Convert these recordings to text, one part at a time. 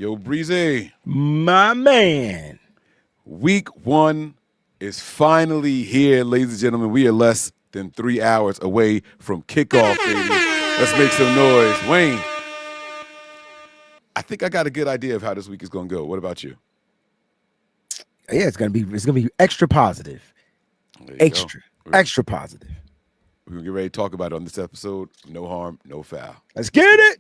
Yo, Breezy. My man. Week 1 is finally here, ladies and gentlemen. We are less than 3 hours away from kickoff, baby. Let's make some noise. Wayne, I think I got a good idea of how this week is going to go. What about you? Yeah, it's gonna be extra positive. Extra positive. We're going to get ready to talk about it on this episode. No harm, no foul. Let's get it.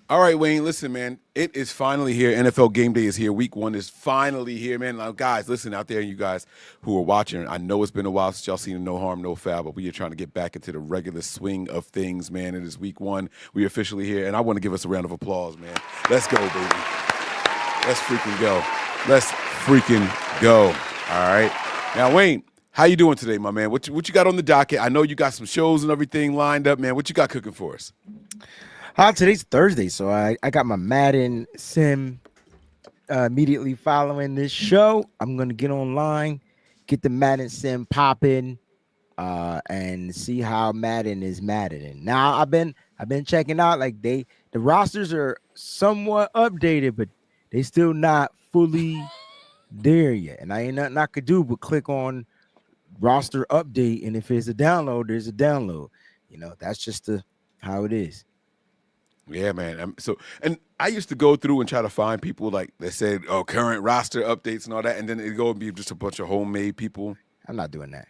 All right, Wayne, listen, man. It is finally here. NFL Game Day is here. Week 1 is finally here, man. Now, guys, listen out there, you guys who are watching. I know it's been a while since y'all seen No Harm, No Foul, but we are trying to get back into the regular swing of things, man. It is week 1. We are officially here, and I want to give us a round of applause, man. Let's go, baby. Let's freaking go. Let's freaking go. All right. Now, Wayne, how you doing today, my man? What you got on the docket? I know you got some shows and everything lined up, man. What you got cooking for us? Today's Thursday, so I got my Madden sim immediately following this show. I'm gonna get online, get the Madden sim popping, and see how Madden is Maddening. Now I've been checking out, like the rosters are somewhat updated, but they still not fully there yet. And I ain't nothing I could do but click on roster update, and if it's a download, there's a download. You know, that's just how it is. Yeah, man. And I used to go through and try to find people like that said, "Oh, current roster updates and all that," and then it'd go and be just a bunch of homemade people. I'm not doing that.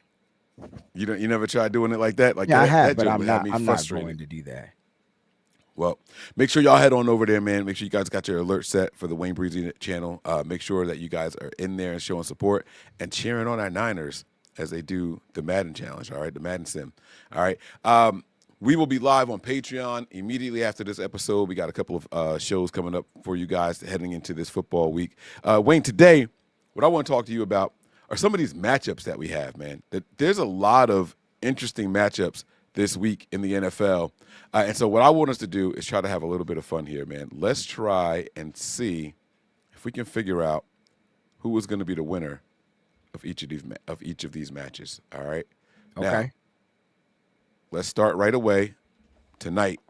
You never tried doing it like that? Like yeah, that, I have, that but I'm not frustrated. going to do that. Well, make sure y'all head on over there, man. Make sure you guys got your alert set for the Wayne Breezy channel. Make sure that you guys are in there and showing support and cheering on our Niners as they do the Madden Challenge, all right, the Madden Sim. All right. We will be live on Patreon immediately after this episode. We got a couple of shows coming up for you guys heading into this football week. Wayne, today, what I want to talk to you about are some of these matchups that we have, man. There's a lot of interesting matchups this week in the NFL. And so what I want us to do is try to have a little bit of fun here, man. Let's try and see if we can figure out who is going to be the winner of each of these matches, all right? Okay. Now, let's start right away tonight,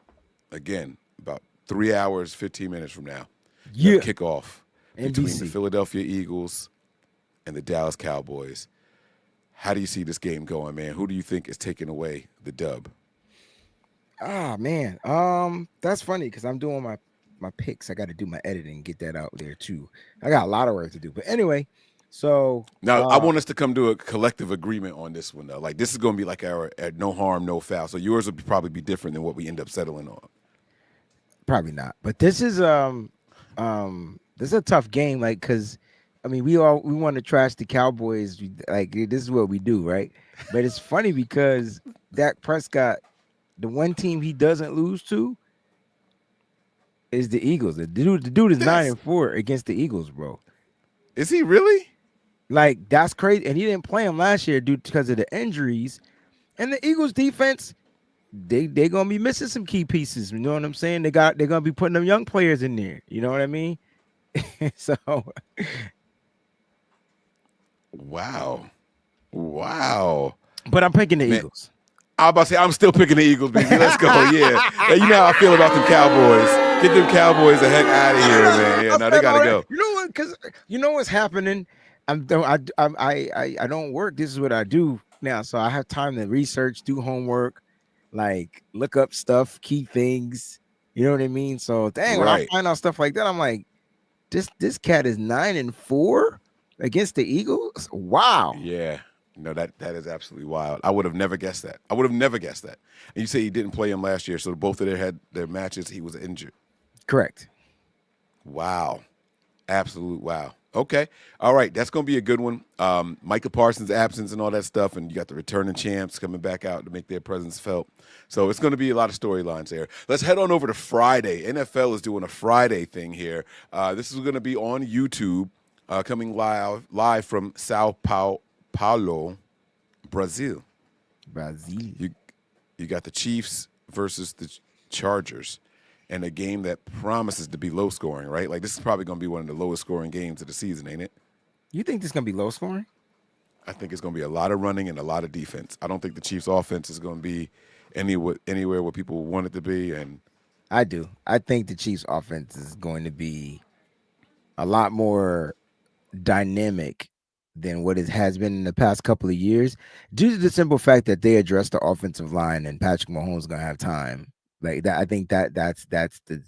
again, about 3 hours, 15 minutes from now. Yeah. Kickoff NBC. between the Philadelphia Eagles and the Dallas Cowboys. How do you see this game going, man? Who do you think is taking away the dub? Man. That's funny because I'm doing my picks. I got to do my editing and get that out there too. I got a lot of work to do. But anyway, so now I want us to come to a collective agreement on this one, though. Like, this is going to be like our no harm, no foul. So yours would probably be different than what we end up settling on. Probably not. But this is a tough game, like, because I mean we want to trash the Cowboys, like this is what we do, right? But it's funny because Dak Prescott, the one team he doesn't lose to is the Eagles. The dude is 9-4 against the Eagles, bro. Is he really? Like, that's crazy. And he didn't play him last year because of the injuries. And the Eagles defense, they gonna be missing some key pieces. You know what I'm saying? They're gonna be putting them young players in there. You know what I mean? So Wow. But I'm picking the Eagles. I'm about to say, I'm still picking the Eagles, baby. Let's go, yeah. Hey, you know how I feel about them Cowboys. Get them Cowboys the heck out of here, man. Yeah, no, they gotta go. You know what? Because you know what's happening. I don't work. This is what I do now, so I have time to research, do homework, like look up stuff, key things. You know what I mean? So dang, when I find out stuff like that, I'm like, this cat is 9-4 against the Eagles. Wow. Yeah. No, that is absolutely wild. I would have never guessed that. And you say he didn't play him last year, so both of their matches, he was injured. Correct. Wow. Absolute wow. Okay. All right. That's going to be a good one. Micah Parsons' absence and all that stuff, and you got the returning champs coming back out to make their presence felt. So it's going to be a lot of storylines there. Let's head on over to Friday. NFL is doing a Friday thing here. This is going to be on YouTube, coming live from Paulo, Brazil. Brazil. You got the Chiefs versus the Chargers, and a game that promises to be low scoring, right? Like this is probably going to be one of the lowest scoring games of the season, ain't it? You think this is gonna be low scoring? I think it's going to be a lot of running and a lot of defense. I don't think the Chiefs' offense is going to be anywhere where people want it to be. And I do. I think the Chiefs' offense is going to be a lot more dynamic than what it has been in the past couple of years, due to the simple fact that they addressed the offensive line and Patrick Mahomes is gonna have time. Like that, I think that's the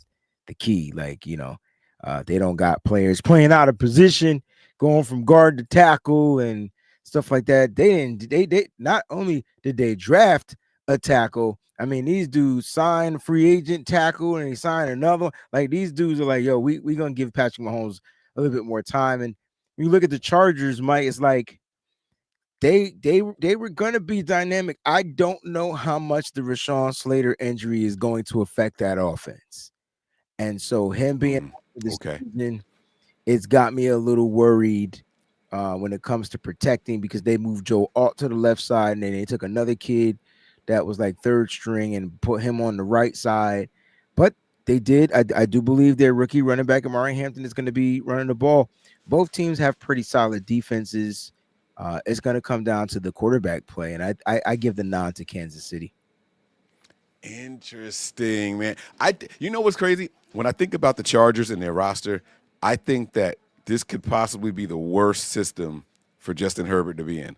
key. Like, they don't got players playing out of position, going from guard to tackle and stuff like that. They not only did they draft a tackle, I mean, these dudes signed free agent tackle and he signed another one. Like these dudes are like, yo, we gonna give Patrick Mahomes a little bit more time. And when you look at the Chargers, Mike, it's like they were gonna be dynamic. I don't know how much the Rashawn Slater injury is going to affect that offense. And so him being out for this okay. season, it's got me a little worried when it comes to protecting, because they moved Joe Alt to the left side and then they took another kid that was like third string and put him on the right side. But they did. I do believe their rookie running back Amari Hampton is going to be running the ball. Both teams have pretty solid defenses. It's going to come down to the quarterback play, and I give the nod to Kansas City. Interesting, man. You know what's crazy? When I think about the Chargers and their roster, I think that this could possibly be the worst system for Justin Herbert to be in.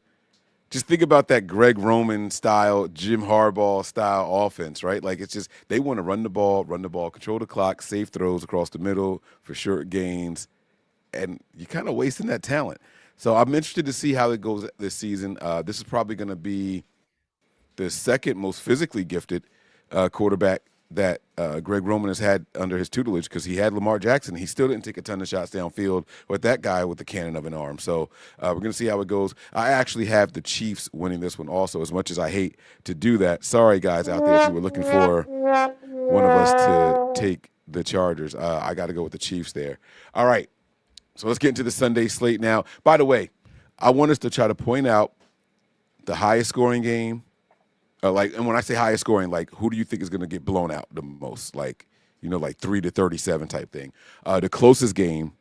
Just think about that Greg Roman style, Jim Harbaugh style offense, right? Like it's just they want to run the ball, control the clock, safe throws across the middle for short gains, and you're kind of wasting that talent. So I'm interested to see how it goes this season. This is probably going to be the second most physically gifted quarterback that Greg Roman has had under his tutelage, because he had Lamar Jackson. He still didn't take a ton of shots downfield with that guy with the cannon of an arm. So we're going to see how it goes. I actually have the Chiefs winning this one also, as much as I hate to do that. Sorry, guys out there, if you were looking for one of us to take the Chargers. I got to go with the Chiefs there. All right. So let's get into the Sunday slate now. By the way, I want us to try to point out the highest scoring game. And when I say highest scoring, like who do you think is going to get blown out the most? Like 3-37 type thing. The closest game,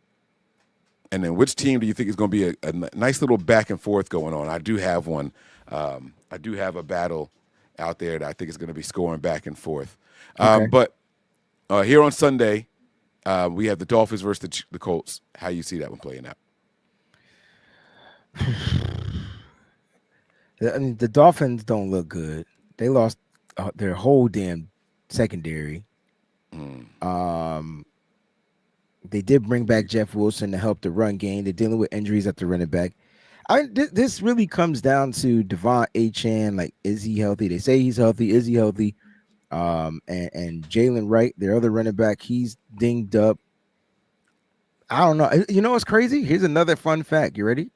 and then which team do you think is going to be a nice little back and forth going on? I do have one. I do have a battle out there that I think is going to be scoring back and forth. Okay. But here on Sunday, we have the Dolphins versus the Colts. How you see that one playing out? I mean, the Dolphins don't look good. They lost their whole damn secondary. They did bring back Jeff Wilson to help the run game. They're dealing with injuries at the running back. This really comes down to Devon Achane. Like, is he healthy? They say he's healthy. Is he healthy? And Jalen Wright, their other running back, he's dinged up. I don't know. You know what's crazy? Here's another fun fact. You ready?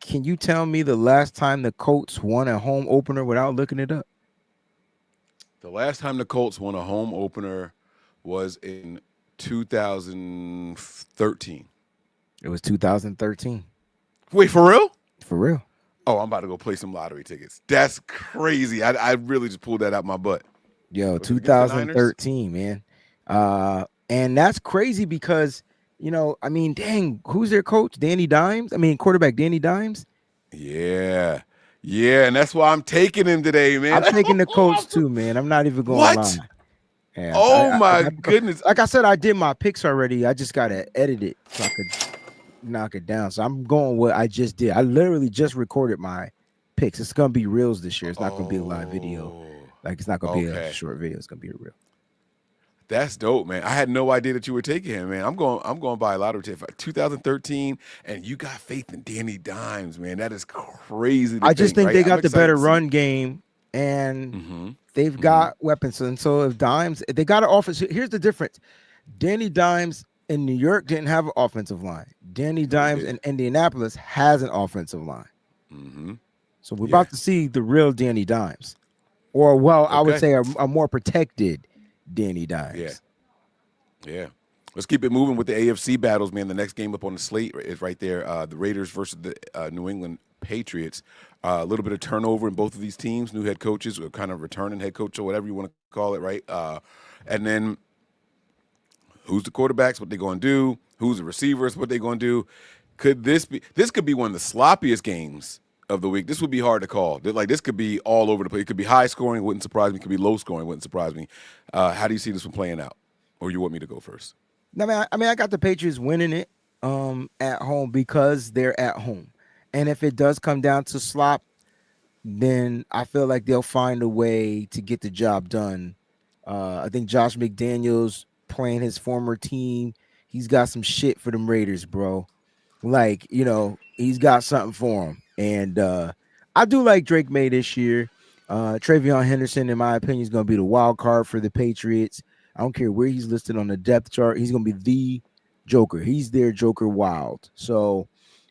Can you tell me the last time the Colts won a home opener without looking it up? The last time the Colts won a home opener was in 2013. It was 2013. Wait, for real? For real. Oh, I'm about to go play some lottery tickets. That's crazy. I really just pulled that out my butt. Yo, 2013, man. And that's crazy because, I mean, dang, who's their coach? Danny Dimes? I mean, quarterback Danny Dimes? Yeah. Yeah, and that's why I'm taking him today, man. I'm taking the Colts too, man. I'm not even going to lie. Yeah, my goodness. Like I said, I did my picks already. I just got to edit it so I could knock it down. So I'm going what I just did. I literally just recorded my picks. It's going to be reels this year. It's not going to be a live video. Like, it's not going to be a short video. It's going to be a reel. That's dope, man. I had no idea that you were taking him, man. I'm going to buy a lottery ticket. 2013, and you got faith in Danny Dimes, man. That is crazy. I just think they got the better run game, and they've got weapons. And so if Dimes, they got an offense. Here's the difference. Danny Dimes And New York didn't have an offensive line. Danny No, they Dimes in didn't. Indianapolis has an offensive line. Mm-hmm. So we're Yeah. about to see the real Danny Dimes. Or, well, I would Okay. say a more protected Danny Yeah. Dimes. Yeah. Let's keep it moving with the AFC battles, man. The next game up on the slate is right there. The Raiders versus the New England Patriots. A little bit of turnover in both of these teams. New head coaches, or kind of returning head coach, or whatever you want to call it, right? And then who's the quarterbacks? What they going to do? Who's the receivers? What they going to do? Could this be? This could be one of the sloppiest games of the week. This would be hard to call. Like this could be all over the place. It could be high scoring, wouldn't surprise me. It could be low scoring, wouldn't surprise me. How do you see this one playing out? Or you want me to go first? I got the Patriots winning it at home because they're at home. And if it does come down to slop, then I feel like they'll find a way to get the job done. I think Josh McDaniels playing his former team, he's got some shit for them Raiders, bro. Like, he's got something for him. And I do like Drake May this year. Travion Henderson, in my opinion, is going to be the wild card for the Patriots. I don't care where he's listed on the depth chart. He's going to be the Joker. He's their Joker wild. So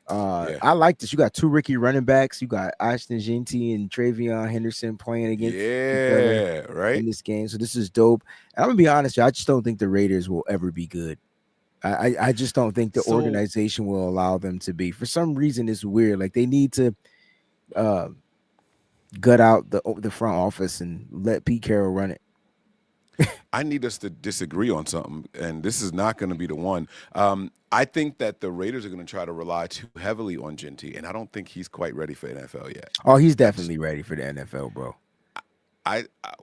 Yeah. I like this. You got two Ricky running backs. You got Ashton Jeanty and Travion Henderson playing against each other Yeah. Right. in this game. So this is dope. And I'm going to be honest, I just don't think the Raiders will ever be good. I just don't think the So organization will allow them to be. For some reason, it's weird. Like they need to gut out the front office and let Pete Carroll run it. I need us to disagree on something, and this is not going to be the one. I think that the Raiders are going to try to rely too heavily on Genty, and I don't think he's quite ready for NFL yet. Oh, he's I just, definitely ready for the NFL, bro.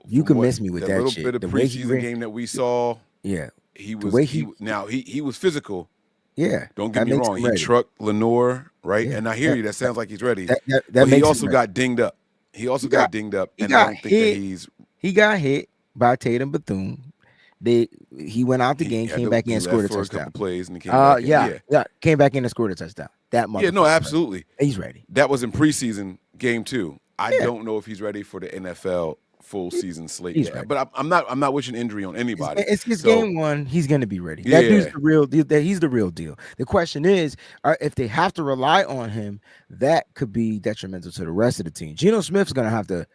You from can what miss me with that that little shit. bit of The way he preseason game that we saw, yeah, he the was way he was physical. yeah, Don't get that me makes wrong, him he ready. trucked Lenore, right? Yeah, And I hear you. That sounds like he's ready, that but he makes him also ready. got dinged up. He also He got got dinged up, he and I got don't think that hit. he's He got hit by Tatum Bethune. He went out the game, came back in, he and left scored a for a touchdown. couple plays and he came back in. Yeah, Yeah, came back in and scored a touchdown. That yeah, no, motherfucker ready. absolutely. He's ready. That was in preseason game 2. I Yeah, don't know if he's ready for the NFL full he- season slate he's yet, ready. but I'm not wishing injury on anybody. It's his So game one. He's gonna be ready. That dude's yeah, the real deal. He's the real deal. The question is, if they have to rely on him, that could be detrimental to the rest of the team. Geno Smith's gonna have to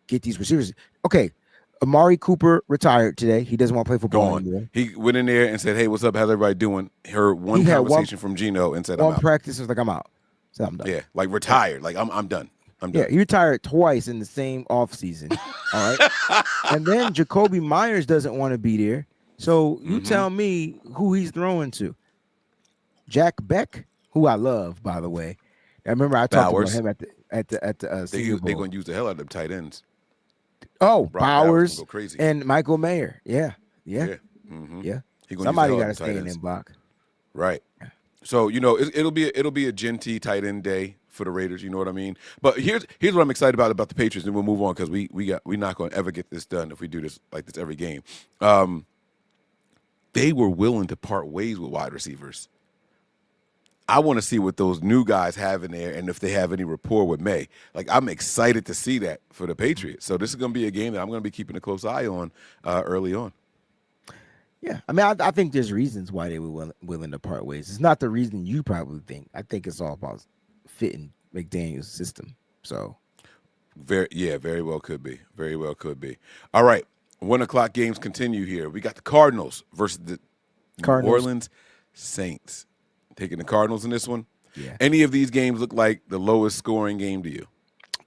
get these receivers. Okay, Amari Cooper retired today. He doesn't want to play football gone. anymore. He went in there and said, "Hey, what's up? How's everybody doing?" Heard He one had conversation from Gino and said, "I'm one out." practice. Was like, I'm out. So I'm done. Yeah, like retired. Like I'm done. I'm Yeah, done. he retired twice in the same offseason. All right. And then Jacoby Myers doesn't want to be there. So you Mm-hmm. tell me who he's throwing to. Jack Beck, who I love, by the way. I remember I talked about Bowers. him at the Senior They're Bowl. going to use the hell out of them tight ends. Oh, Brock Bowers gonna Bowers go crazy. and Michael Mayer. Yeah. Yeah. Yeah. Mm-hmm. Yeah. He gonna use the Somebody hell out got to of them stay tight in ends. that block. Right. So it'll be a Genty tight end day for the Raiders. You know what I mean? But here's what I'm excited about the Patriots, and we'll move on because we're not going to ever get this done if we do this like this every game. They were willing to part ways with wide receivers. I want to see what those new guys have in there and if they have any rapport with May. Like, I'm excited to see that for the Patriots. So this is going to be a game that I'm going to be keeping a close eye on early on. Yeah. I mean, I think there's reasons why they were willing to part ways. It's not the reason you probably think. I think it's all about fitting McDaniel's system. So Very well could be. Very well could be. All right. 1:00 games continue here. We got the Cardinals versus the New Cardinals. Orleans Saints. Taking the Cardinals in this one. Yeah. Any of these games look like the lowest scoring game to you?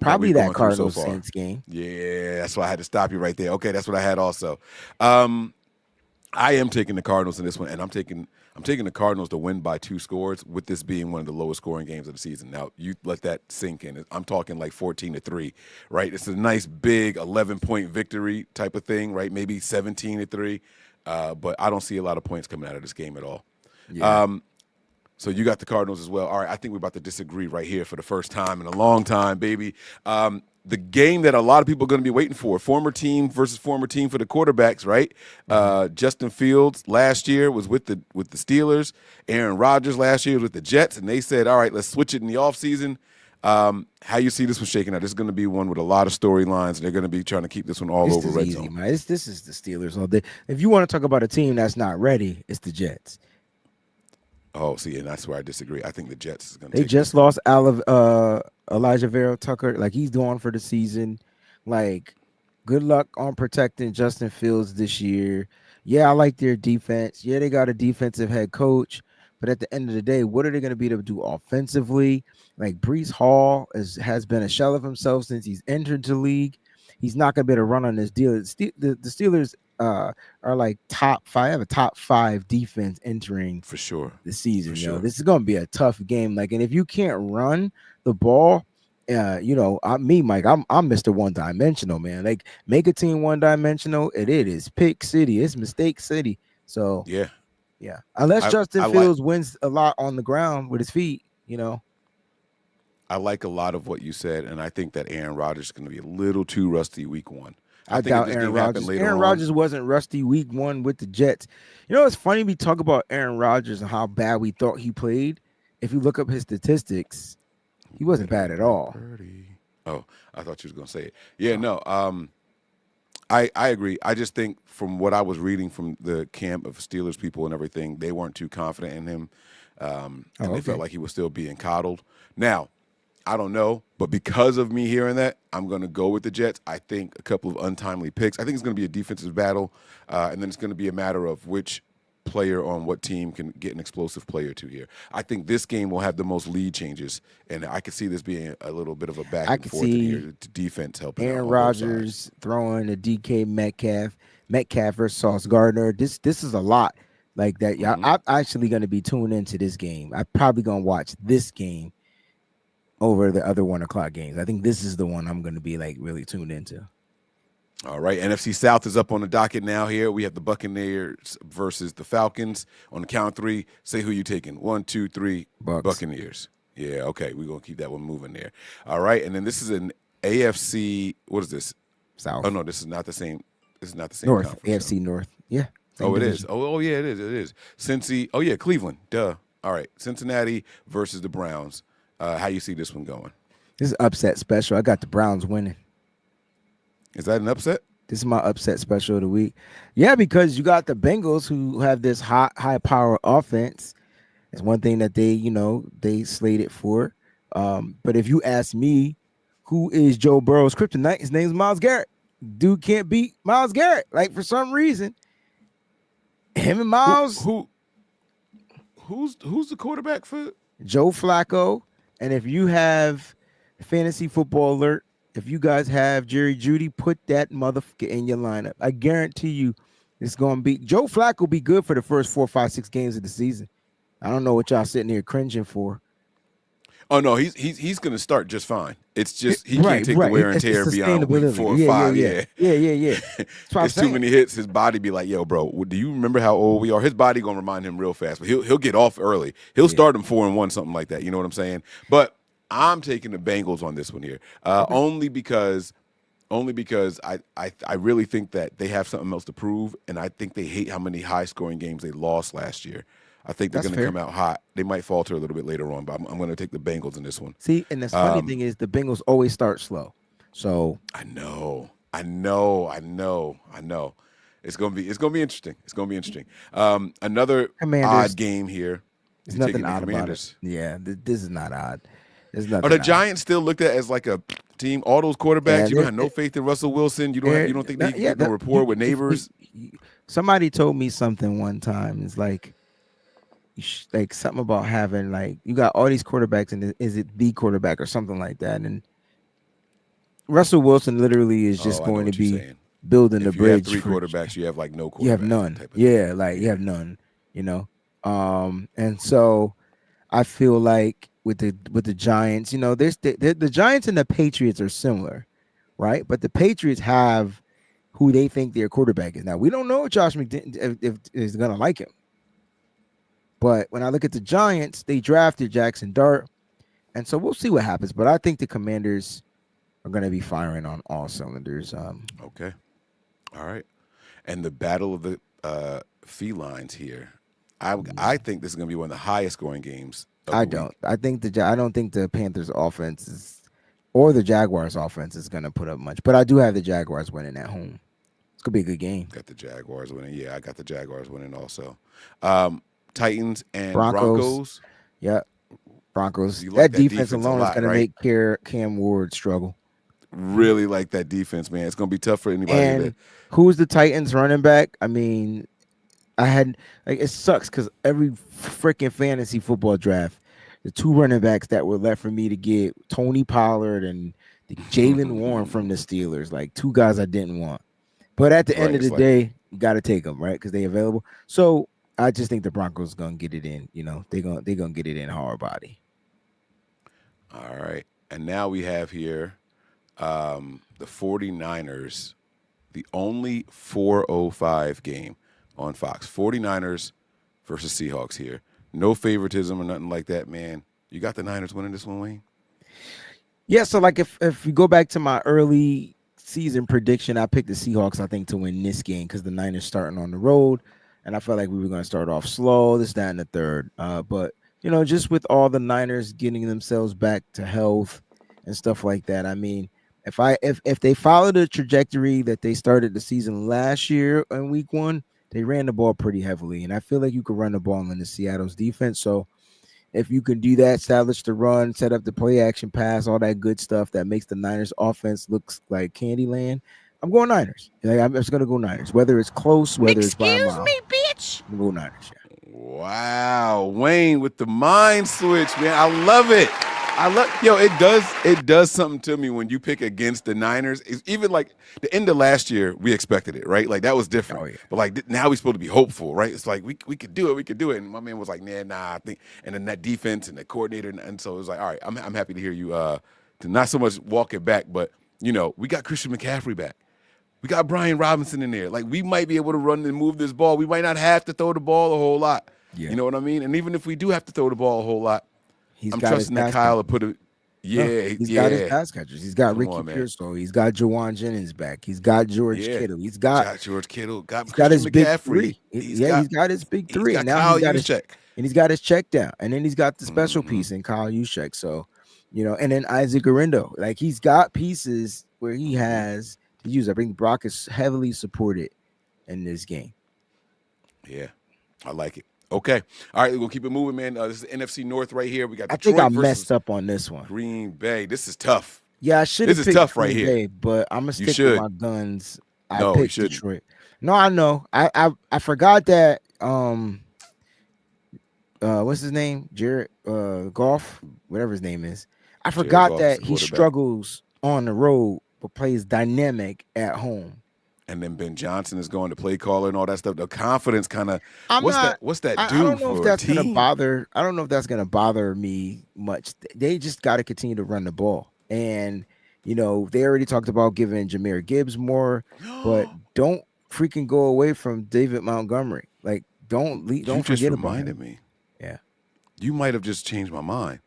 Probably we've that gone through so Cardinals far? Saints game. Yeah, that's why I had to stop you right there. Okay, that's what I had also. I am taking the Cardinals in this one, and I'm taking the Cardinals to win by 2 scores, with this being one of the lowest scoring games of the season. Now, you let that sink in. I'm talking like 14-3, right? It's a nice big 11-point victory type of thing, right? Maybe 17-3, but I don't see a lot of points coming out of this game at all. Yeah. So you got the Cardinals as well. All right, I think we're about to disagree right here for the first time in a long time, baby. The game that a lot of people are going to be waiting for, former team versus former team for the quarterbacks, right? Justin Fields last year was with the Steelers. Aaron Rodgers last year was with the Jets, and they said, all right, let's switch it in the offseason. How you see this one shaking out? This is going to be one with a lot of storylines, and they're going to be trying to keep this one all This over is red easy, zone. man. This is the Steelers all day. If you want to talk about a team that's not ready, it's the Jets. Oh, see, and that's where I disagree. I think the Jets is going to They take this just thing. lost Elijah Vera Tucker. Like he's gone for the season. Like, good luck on protecting Justin Fields this year. Yeah, I like their defense. Yeah, they got a defensive head coach. But at the end of the day, what are they going to be able to do offensively? Like Brees Hall has been a shell of himself since he's entered the league. He's not going to be able to run on this deal. The Steelers are like top five. Have a top five defense entering For sure. the season. For Yo, sure. this is going to be a tough game. Like, and if you can't run the ball, Mike, I'm Mr. One Dimensional, man. Like, make a team one dimensional, and it is pick city. It's mistake city. So Yeah. yeah, unless Justin I like Fields wins a lot on the ground with his feet. I like a lot of what you said, and I think that Aaron Rodgers is going to be a little too rusty week one. I I think if doubt this Aaron game happened Rodgers. later Aaron on, Rodgers wasn't rusty week one with the Jets. It's funny we talk about Aaron Rodgers and how bad we thought he played. If you look up his statistics, he wasn't bad at all. Oh, I thought you was going to say it. Yeah, no. I agree. I just think from what I was reading from the camp of Steelers people and everything, they weren't too confident in him, and they felt like he was still being coddled. Now, I don't know, but because of me hearing that, I'm going to go with the Jets. I think a couple of untimely picks. I think it's going to be a defensive battle, and then it's going to be a matter of which player on what team can get an explosive player to here. I think this game will have the most lead changes, and I could see this being a little bit of a back I and could forth in see here to defense helping out Aaron on both sides. Rodgers throwing a DK Metcalf versus Sauce Gardner. This is a lot like that. Yeah, I'm actually going to be tuned into this game. I'm probably going to watch this game over the other 1 o'clock games. I think this is the one I'm going to be like really tuned into. All right, NFC South is up on the docket now. Here we have the Buccaneers versus the Falcons. On the count of three, say who you taking. 1, 2, 3. Bucks. Buccaneers. Yeah, okay, we're gonna keep that one moving there. All right, and then this is an AFC. What is this? South. Oh no, this is not the same. This is not the same North. conference. AFC North. Yeah. Oh, it is. Oh, yeah, it is. It is. Cincy. Oh, yeah, Cleveland. Duh. All right, Cincinnati versus the Browns. How you see this one going? This is upset special. I got the Browns winning. Is that an upset? This is my upset special of the week. Yeah, because you got the Bengals who have this high power offense. It's one thing that they slated for. But if you ask me, who is Joe Burrow's kryptonite? His name's Myles Garrett. Dude can't beat Myles Garrett. Like, for some reason, him and Myles. Who's the quarterback for Joe Flacco? And if you have Fantasy Football Alert, if you guys have Jerry Jeudy, put that motherfucker in your lineup. I guarantee you it's going to be Joe Flacco be good for the first 4, 5, 6 games of the season. I don't know what y'all sitting here cringing for. Oh no, he's going to start just fine. It's just he can't take the wear and tear beyond week 4 or 5. Yeah. It's too many hits. His body be like, yo, bro, do you remember how old we are? His body going to remind him real fast, but he'll get off early. He'll start him 4-1, something like that. You know what I'm saying? But I'm taking the Bengals on this one here, only because I really think that they have something else to prove, and I think they hate how many high-scoring games they lost last year. I think they're going to come out hot. They might falter a little bit later on, but I'm going to take the Bengals in this one. See, and the funny thing is the Bengals always start slow. So I know. It's going to be interesting. It's going to be interesting. Another Commanders, odd game here. There's nothing odd about it. Yeah, this is not odd. There's nothing. Are the Giants still looked at as like a team? All those quarterbacks, Yeah, you don't have no faith in Russell Wilson. You don't think they can get no rapport with neighbors? Somebody told me something one time. It's like something about having like you got all these quarterbacks and is it the quarterback or something like that? And Russell Wilson literally is just going to be building the bridge. If you have 3 quarterbacks, you have like no quarterbacks. You have none. Yeah, like you have none. And so I feel like with the Giants, there's the Giants and the Patriots are similar, right? But the Patriots have who they think their quarterback is. Now we don't know if Josh McDaniels if is gonna like him. But when I look at the Giants, they drafted Jackson Dart, and so we'll see what happens. But I think the Commanders are going to be firing on all cylinders. Okay, all right. And the battle of the felines here, I think this is going to be one of the highest scoring games of I the don't. week? I don't think the Panthers offense is or the Jaguars offense is going to put up much. But I do have the Jaguars winning at home. It's going to be a good game. Got the Jaguars winning. Yeah, I got the Jaguars winning also. Um, Titans and Broncos. Broncos. Yeah. Broncos. You like That that defense defense a alone is lot, going to right? make Cam Ward struggle. Really like that defense, man. It's gonna be tough for anybody to. And who's the Titans running back? I mean, I had like it sucks because every freaking fantasy football draft, the two running backs that were left for me to get Tony Pollard and the Jalen Warren from the Steelers, like two guys I didn't want. But at the end Right, of the it's like, day, you got to take them, right? Because they available. So I just think the Broncos gonna get it in. They're gonna get it in hard body. all right. And now we have here the 49ers, the only 4:05 game on Fox. 49ers versus Seahawks here. No favoritism or nothing like that, man. You got the Niners winning this one, Wayne? Yeah. So like if you go back to my early season prediction, I picked the Seahawks, I think, to win this game because the Niners starting on the road. And I felt like we were going to start off slow, this, that, and the third. But just with all the Niners getting themselves back to health and stuff like that, I mean, if they follow the trajectory that they started the season last year in week 1, they ran the ball pretty heavily. And I feel like you could run the ball in the Seattle's defense. So if you can do that, establish the run, set up the play action pass, all that good stuff that makes the Niners offense looks like Candyland, I'm going Niners. Like, I'm just gonna go Niners. Whether it's close, whether it's by a Excuse mile, me, bitch. I'm gonna go Niners. Yeah. Wow, Wayne with the mind switch, man. I love it. It does something to me when you pick against the Niners. It's even like the end of last year, we expected it, right? Like that was different. Oh yeah. But like now we're supposed to be hopeful, right? It's like we could do it. And my man was like, nah, I think. And then that defense and the coordinator, and so it was like, all right, I'm happy to hear you. To not so much walk it back, but we got Christian McCaffrey back. We got Brian Robinson in there. Like we might be able to run and move this ball. We might not have to throw the ball a whole lot. Yeah. You know what I mean? And even if we do have to throw the ball a whole lot, I'm got trusting that Kyle will put it. Yeah, he's got his pass catchers. He's got Ricky Pearsall. He's got Jawan Jennings back. He's got George Kittle. He's got George Kittle. Got his big McCaffrey. three. He's got his big three. He's got Now Kyle he's got Juszczyk. and he's got his check down. And then he's got the special piece in Kyle Juszczyk. So, and then Isaac Guerrero. Like he's got pieces where he has to use. I think Brock is heavily supported in this game. Yeah, I like it. Okay. All right, we're going to keep it moving, man. This is NFC North right here. We got I Detroit think I versus messed up on this one. Green Bay. This is tough. Yeah, I should have This is picked tough right Green here. Bay, but I'm going to You stick with should. my guns. No, I you picked shouldn't. Detroit. No, I know. I forgot that what's his name? Jared Goff, whatever his name is. I forgot Goff is that the he quarterback. struggles on the road but plays dynamic at home. And then Ben Johnson is going to play caller and all that stuff. The confidence kind of what's that I do don't know for if that's a team? gonna bother. I don't know if that's gonna bother me much. They just got to continue to run the ball, and they already talked about giving Jahmyr Gibbs more, but don't freaking go away from David Montgomery. Like don't You forget just about reminded him. me. Yeah, You might have just changed my mind.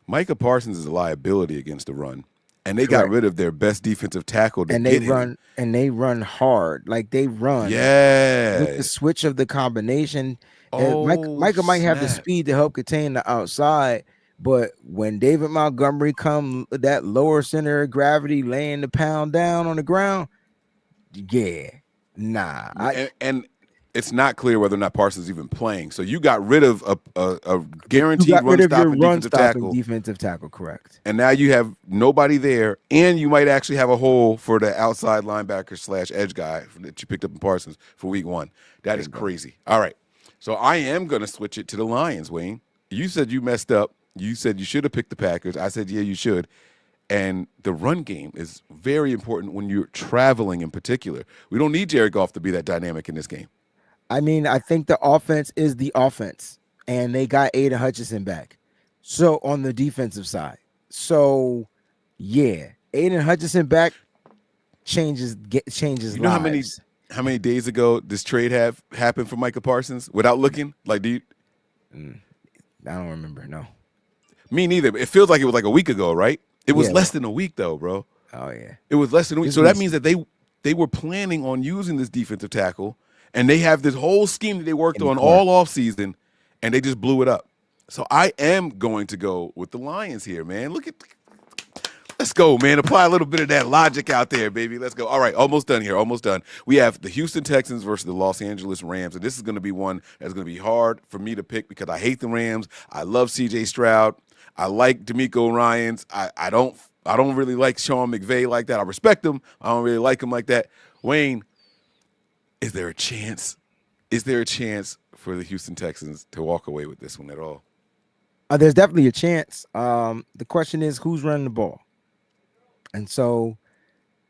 Micah Parsons is a liability against the run. And they got rid of their best defensive tackle to and get they run hard. Like they run. Yeah. With the switch of the combination, Oh, Micah might have the snap. speed to help contain the outside, but when David Montgomery come that lower center of gravity, laying the pound down on the ground, And it's not clear whether or not Parsons is even playing. So you got rid of a guaranteed defensive tackle, correct? And now you have nobody there, and you might actually have a hole for the outside linebacker / edge guy that you picked up in Parsons for week 1. That is crazy. All right. So I am going to switch it to the Lions, Wayne. You said you messed up. You said you should have picked the Packers. I said, yeah, you should. And the run game is very important when you're traveling in particular. We don't need Jared Goff to be that dynamic in this game. I mean, I think the offense is the offense, and they got Aiden Hutchinson back. So on the defensive side. So, yeah, Aiden Hutchinson back changes You know lives. how many days ago this trade have happened for Micah Parsons without looking? Like, do you? I don't remember. No, me neither. It feels like it was like a week ago, right? It was less than a week though, bro. Oh yeah, it was less than a week. So that means that they were planning on using this defensive tackle, and they have this whole scheme that they worked on all off season, and they just blew it up. So I am going to go with the Lions here, man. Let's go, man. Apply a little bit of that logic out there, baby. Let's go. All right, almost done here. Almost done. We have the Houston Texans versus the Los Angeles Rams, and this is going to be one that's going to be hard for me to pick because I hate the Rams. I love C.J. Stroud. I like D'Amico Ryans. I don't really like Sean McVay like that. I respect him. I don't really like him like that. Wayne, is there a chance? Is there a chance for the Houston Texans to walk away with this one at all? There's definitely a chance. The question is who's running the ball, and so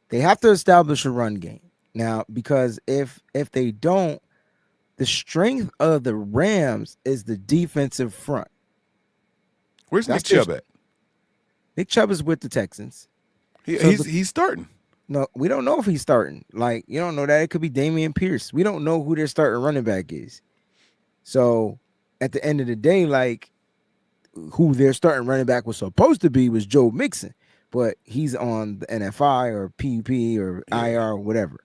they have to establish a run game now because if they don't, the strength of the Rams is the defensive front. Where's Nick Chubb at? Nick Chubb is with the Texans. He's starting. No, we don't know if he's starting. Like, you don't know that. It could be Damian Pierce. We don't know who their starting running back is. So at the end of the day, like, who their starting running back was supposed to be was Joe Mixon, but he's on the NFI or PUP or IR or whatever.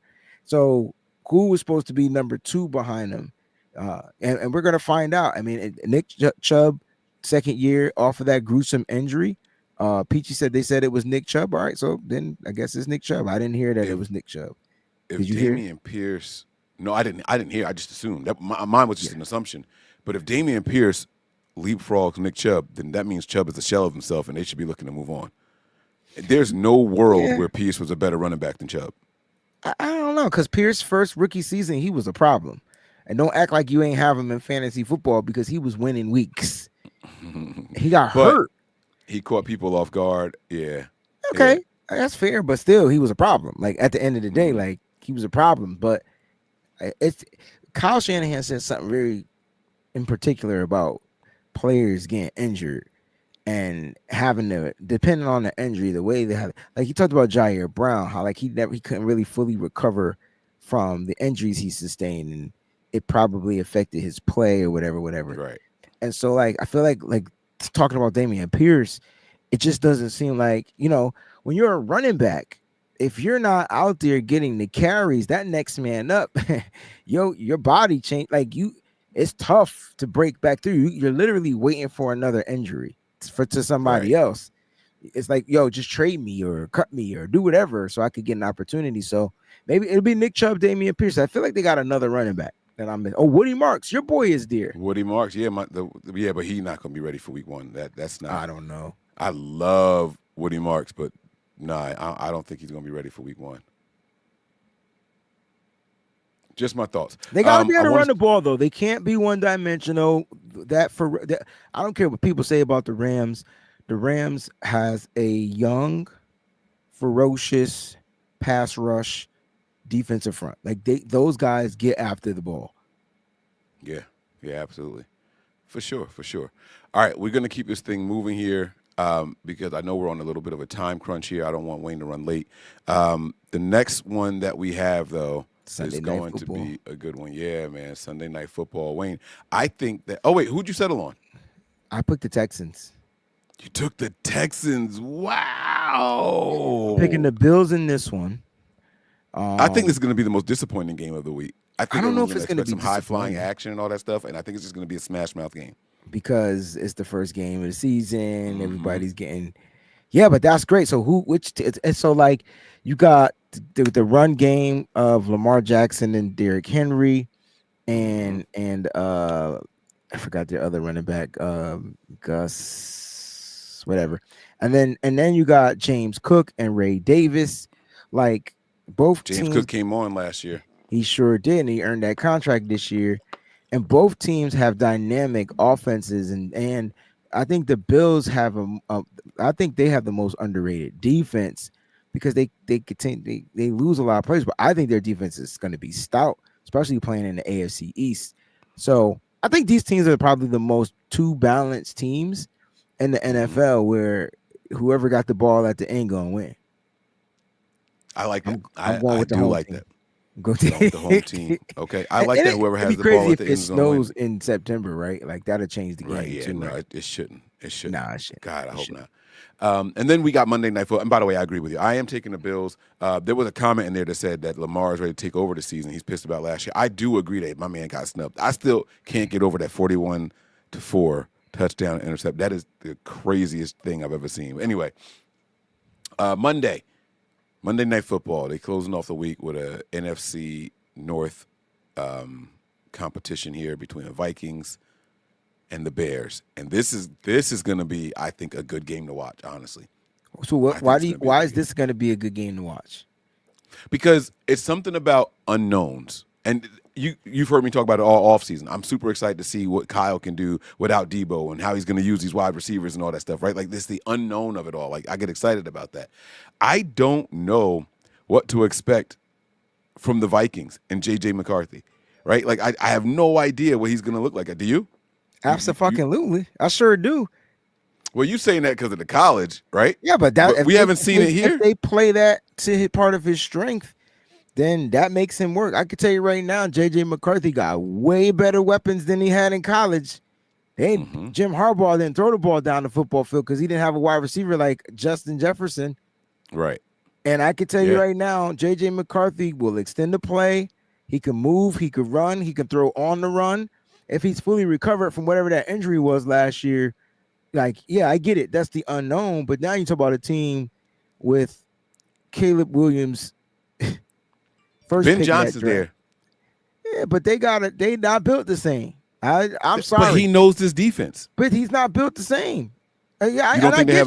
So who was supposed to be number 2 behind him? And we're going to find out. I mean, Nick Chubb, second year off of that gruesome injury. Peachy said they said it was Nick Chubb. All right, so then I guess it's Nick Chubb. I didn't hear that it was Nick Chubb. Did you hear? Pierce, no, I didn't hear. I just assumed that mine was just an assumption. But if Damian Pierce leapfrogs Nick Chubb, then that means Chubb is a shell of himself, and they should be looking to move on. There's no world where Pierce was a better running back than Chubb. I don't know, because Pierce's first rookie season, he was a problem. And don't act like you ain't have him in fantasy football because he was winning weeks. He got hurt. He caught people off guard. Yeah. Okay. That's fair, but still, he was a problem. Like, at the end of the day, like, he was a problem. But it's Kyle Shanahan said something very in particular about players getting injured and having to, depending on the injury, the way they have, like, he talked about Jair Brown, how like he couldn't really fully recover from the injuries he sustained, and it probably affected his play or whatever. Right. And so, like, I feel like talking about Damian Pierce, it just doesn't seem like, when you're a running back, if you're not out there getting the carries, that next man up, your body change. Like, it's tough to break back through. You're literally waiting for another injury to somebody else. It's like, just trade me or cut me or do whatever so I could get an opportunity. So maybe it'll be Nick Chubb, Damian Pierce. I feel like they got another running back that I'm in. Oh, Woody Marks, your boy is there. Woody Marks, but he's not gonna be ready for week 1. That's not. I don't know. I love Woody Marks, but I don't think he's gonna be ready for week 1. Just my thoughts. They got to be able to run the ball, though. They can't be one-dimensional. I don't care what people say about the Rams. The Rams has a young, ferocious pass rush defensive front. Like, those guys get after the ball. Yeah, absolutely. For sure. All right, we're going to keep this thing moving here because I know we're on a little bit of a time crunch here. I don't want Wayne to run late. The next one that we have, though, is going to be a good one. Yeah, man, Sunday Night Football. Wayne, I think that – who'd you settle on? I picked the Texans. You took the Texans. Wow. Picking the Bills in this one. I think this is going to be the most disappointing game of the week. I don't know if it's going to be some high-flying action and all that stuff, and I think it's just going to be a smash-mouth game. Because it's the first game of the season. Everybody's getting – yeah, but that's great. So so, like, you got the run game of Lamar Jackson and Derrick Henry and I forgot their other running back, Gus, whatever. And then you got James Cook and Ray Davis. Like, both James Cook came on last year. He sure did, and he earned that contract this year. And both teams have dynamic offenses, and I think the Bills have I think they have the most underrated defense because they lose a lot of players, but I think their defense is going to be stout, especially playing in the AFC East. So I think these teams are probably the most two balanced teams in the NFL, where whoever got the ball at the end gonna win. I like that. I'm going with the home team. Go with the home team. Okay, I like that. Whoever has the ball at the end is going to win. It snows in September, right? Like, that'll change the game. Right, yeah, too, no, right? it shouldn't. It shouldn't. Nah, it shouldn't. God, I hope not. And then we got Monday Night Football. And by the way, I agree with you. I am taking the Bills. There was a comment in there that said that Lamar is ready to take over the season. He's pissed about last year. I do agree that my man got snubbed. I still can't get over that 41-4 touchdown, intercept. That is the craziest thing I've ever seen. Anyway, Monday Night Football. They closing off the week with a NFC North competition here between the Vikings and the Bears, and this is going to be, I think, a good game to watch. Honestly, So why is this going to be a good game to watch? Because it's something about unknowns, and you've heard me talk about it all offseason. I'm super excited to see what Kyle can do without Debo and how he's going to use these wide receivers and all that stuff, right? Like, this is the unknown of it all. Like, I get excited about that. I don't know what to expect from the Vikings and J.J. McCarthy, right? Like, I have no idea what he's going to look like. Do you? Absolutely. I sure do. Well, you saying that because of the college, right? Yeah, but we haven't seen it here. If they play that to hit part of his strength, then that makes him work. I can tell you right now, J.J. McCarthy got way better weapons than he had in college. Jim Harbaugh didn't throw the ball down the football field because he didn't have a wide receiver like Justin Jefferson. Right. And I can tell you right now, J.J. McCarthy will extend the play. He can move. He can run. He can throw on the run. If he's fully recovered from whatever that injury was last year, like, yeah, I get it. That's the unknown. But now you talk about a team with Caleb Williams, first Ben pick Johnson's there. Yeah, but they not built the same. I'm sorry. But he knows this defense. But he's not built the same. Yeah, you don't think they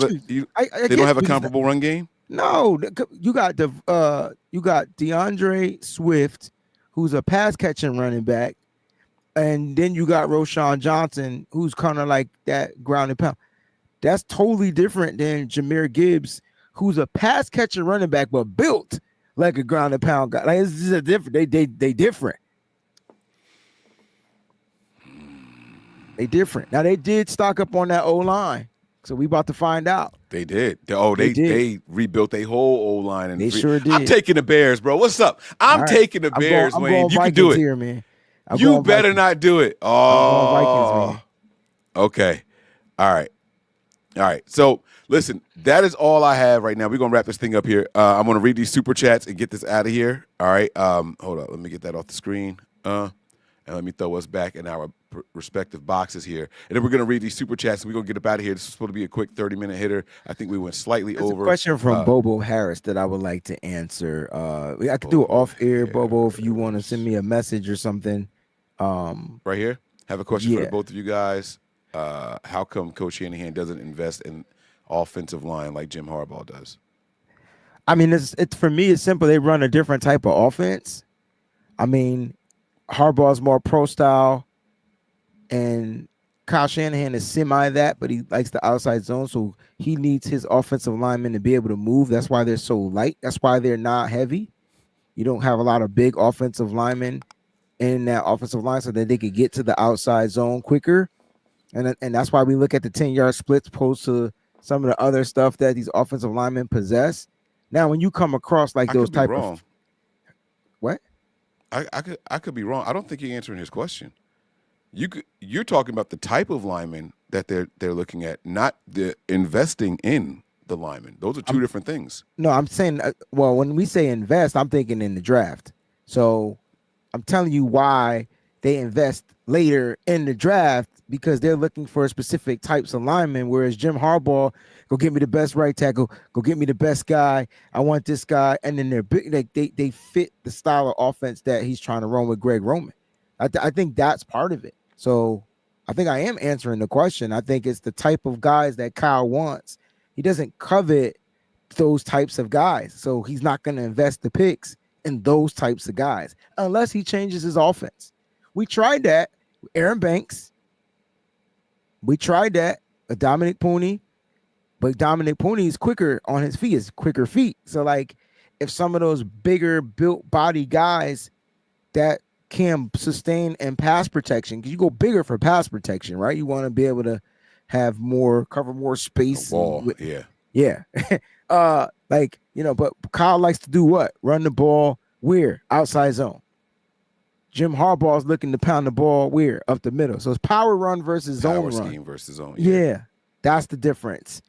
don't have a comparable run game? No, you got DeAndre Swift, who's a pass catching running back. And then you got Roshan Johnson, who's kind of like that ground and pound. That's totally different than Jahmyr Gibbs, who's a pass catcher running back, but built like a ground and pound guy. Like, it's just a different. They different. They different. Now they did stock up on that O line, so we about to find out. They did. They rebuilt a whole O line, and they sure did. I'm taking the Bears, bro. What's up? I'm taking the Bears, Wayne. You can do it here, man. You better not do it. Oh, Vikings, okay. All right. So, listen, that is all I have right now. We're going to wrap this thing up here. I'm going to read these super chats and get this out of here. All right. Hold on. Let me get that off the screen. And let me throw us back in our respective boxes here. And then we're going to read these super chats, and we're going to get up out of here. This is supposed to be a quick 30-minute hitter. I think we went slightly over. A question from Bobo Harris that I would like to answer. I could do it off-air, Bobo, if you want to send me a message or something. Right here. Have a question for both of you guys. How come Coach Shanahan doesn't invest in offensive line like Jim Harbaugh does? I mean, it's for me, it's simple. They run a different type of offense. I mean, Harbaugh's more pro style, and Kyle Shanahan is semi that, but he likes the outside zone, so he needs his offensive linemen to be able to move. That's why they're so light. That's why they're not heavy. You don't have a lot of big offensive linemen in that offensive line so that they could get to the outside zone quicker. And that's why we look at the 10-yard splits opposed to some of the other stuff that these offensive linemen possess. Now, when you come across like those type of what? I could be wrong. I don't think you're answering his question. You're talking about the type of lineman that they're looking at, not the investing in the lineman. Those are two different things. No, I'm saying, well, when we say invest, I'm thinking in the draft. So I'm telling you why they invest later in the draft, because they're looking for specific types of linemen, whereas Jim Harbaugh, go get me the best right tackle, go get me the best guy, I want this guy, and then they're big, they fit the style of offense that he's trying to run with Greg Roman. I think that's part of it. So I think I am answering the question. I think it's the type of guys that Kyle wants. He doesn't covet those types of guys, so he's not going to invest the picks in those types of guys unless he changes his offense. We tried that with Aaron Banks. We tried that with Dominic Pooney, but Dominic Pooney is quicker on his feet, is quicker feet. So, like, if some of those bigger built body guys that can sustain and pass protection, because you go bigger for pass protection, right? You want to be able to have cover more space. Ball, yeah. Like, but Kyle likes to do what? Run the ball where? Outside zone. Jim Harbaugh's looking to pound the ball where? Up the middle. So it's power run versus zone run. Power scheme versus zone. Yeah, that's the difference.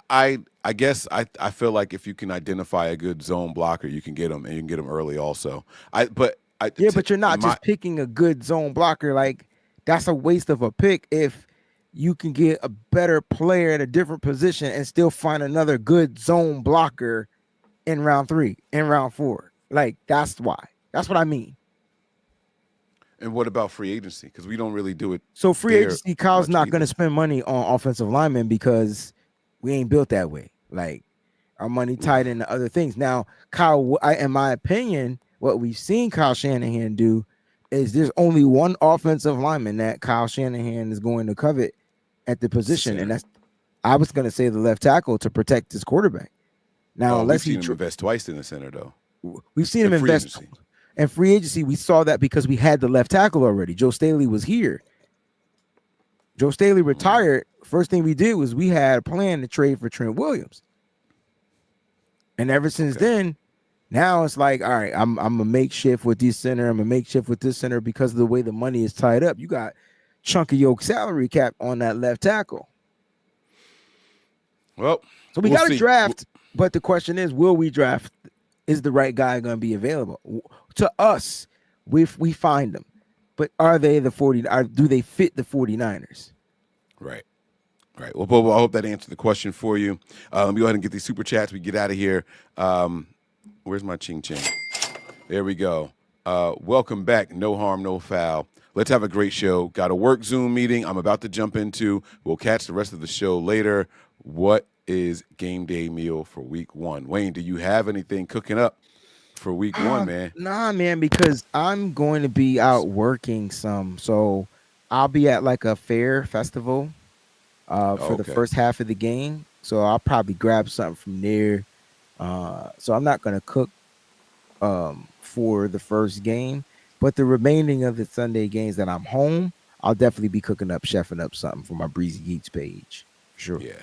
I guess I feel like if you can identify a good zone blocker, you can get them, and you can get them early also. But you're not just picking a good zone blocker. Like, that's a waste of a pick if you can get a better player at a different position and still find another good zone blocker in round 3, in round 4. Like that's why. That's what I mean. And what about free agency? Because we don't really do it So free there agency, Kyle's much not going to either. spend money on offensive linemen because we ain't built that way. Like our money tied into other things. Now, Kyle, in my opinion, what we've seen Kyle Shanahan do is there's only one offensive lineman that Kyle Shanahan is going to covet at the position, and Center. that's I was going to say the left tackle to protect his quarterback. Now, Oh, we've unless seen him invest twice in the center though, we've seen in him free invest. agency. And free agency, we saw that because we had the left tackle already. Joe Staley was here. Joe Staley retired. First thing we did was we had a plan to trade for Trent Williams. And ever since then, now it's like, all right, I'm a makeshift with this center. I'm a makeshift with this center because of the way the money is tied up. You got chunk of your salary cap on that left tackle. Well, So we we'll got to see. draft. But the question is, will we draft? Is the right guy going to be available to us? We find them, but are they the 40? Do they fit the 49ers? Right. Right. Well, Bobo, I hope that answered the question for you. Let me go ahead and get these super chats. We get out of here. Where's my ching ching? There we go. Welcome back. No harm, no foul. Let's have a great show. Got a work Zoom meeting I'm about to jump into. We'll catch the rest of the show later. What is game day meal for week 1? Wayne, do you have anything cooking up for week 1, man? Nah, man, because I'm going to be out working some. So I'll be at like a fair festival for the Okay. first half of the game. So I'll probably grab something from there. So I'm not going to cook for the first game, but the remaining of the Sunday games that I'm home, I'll definitely be cooking up, chefing up something for my Breezy Geeks page. For sure. Yeah.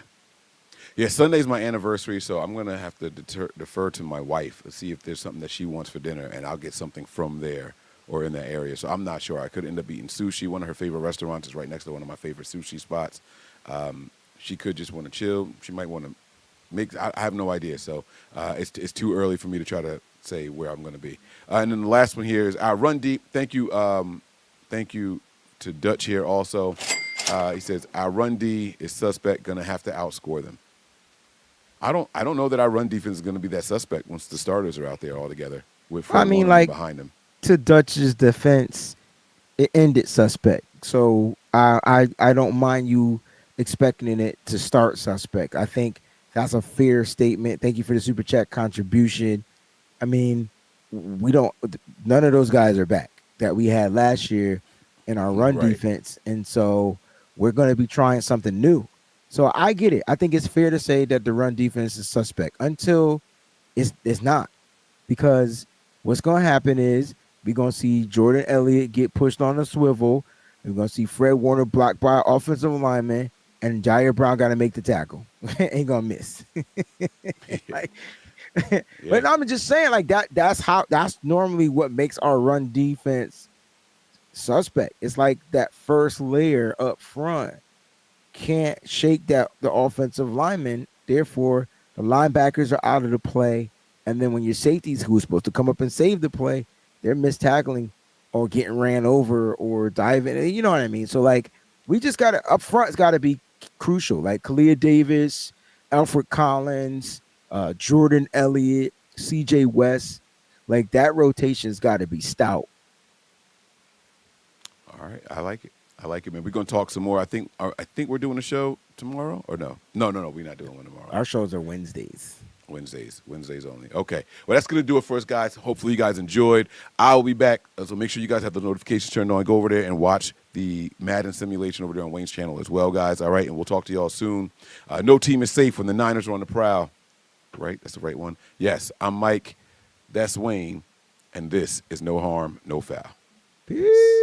Yeah, Sunday's my anniversary, so I'm going to have to defer to my wife to see if there's something that she wants for dinner, and I'll get something from there or in that area. So I'm not sure. I could end up eating sushi. One of her favorite restaurants is right next to one of my favorite sushi spots. She could just want to chill. She might want to make. I have no idea. So it's too early for me to try to say where I'm going to be. And then the last one here is Run Deep. Thank you to Dutch here also. He says our run D is suspect. Going to have to outscore them. I don't know that our run defense is going to be that suspect once the starters are out there all together with I Fred mean, Warner like behind them. to Dutch's defense, it ended suspect. So I don't mind you expecting it to start suspect. I think that's a fair statement. Thank you for the super chat contribution. I mean, none of those guys are back that we had last year in our run Right. defense. And so we're going to be trying something new. So I get it. I think it's fair to say that the run defense is suspect until it's not. Because what's going to happen is we're going to see Jordan Elliott get pushed on a swivel. We're going to see Fred Warner blocked by offensive lineman, and Jair Brown got to make the tackle. Ain't going to miss. Like, Yeah. but I'm just saying, like that's normally what makes our run defense suspect. It's like that first layer up front can't shake the offensive lineman. Therefore, the linebackers are out of the play. And then when your safeties, who's supposed to come up and save the play, they're mistackling or getting ran over or diving. You know what I mean? So like we just got to up front. It's got to be crucial. Like Kalia Davis, Alfred Collins, Jordan Elliott, C.J. West. Like that rotation's got to be stout. All right. I like it. I like it, man. We're going to talk some more. I think we're doing a show tomorrow or no? No. We're not doing one tomorrow. Our shows are Wednesdays. Wednesdays only. Okay. Well, that's going to do it for us, guys. Hopefully you guys enjoyed. I'll be back. So make sure you guys have the notifications turned on. Go over there and watch the Madden simulation over there on Wayne's channel as well, guys. All right. And we'll talk to y'all soon. No team is safe when the Niners are on the prowl. Right? That's the right one. Yes. I'm Mike. That's Wayne. And this is No Harm, No Foul. Peace.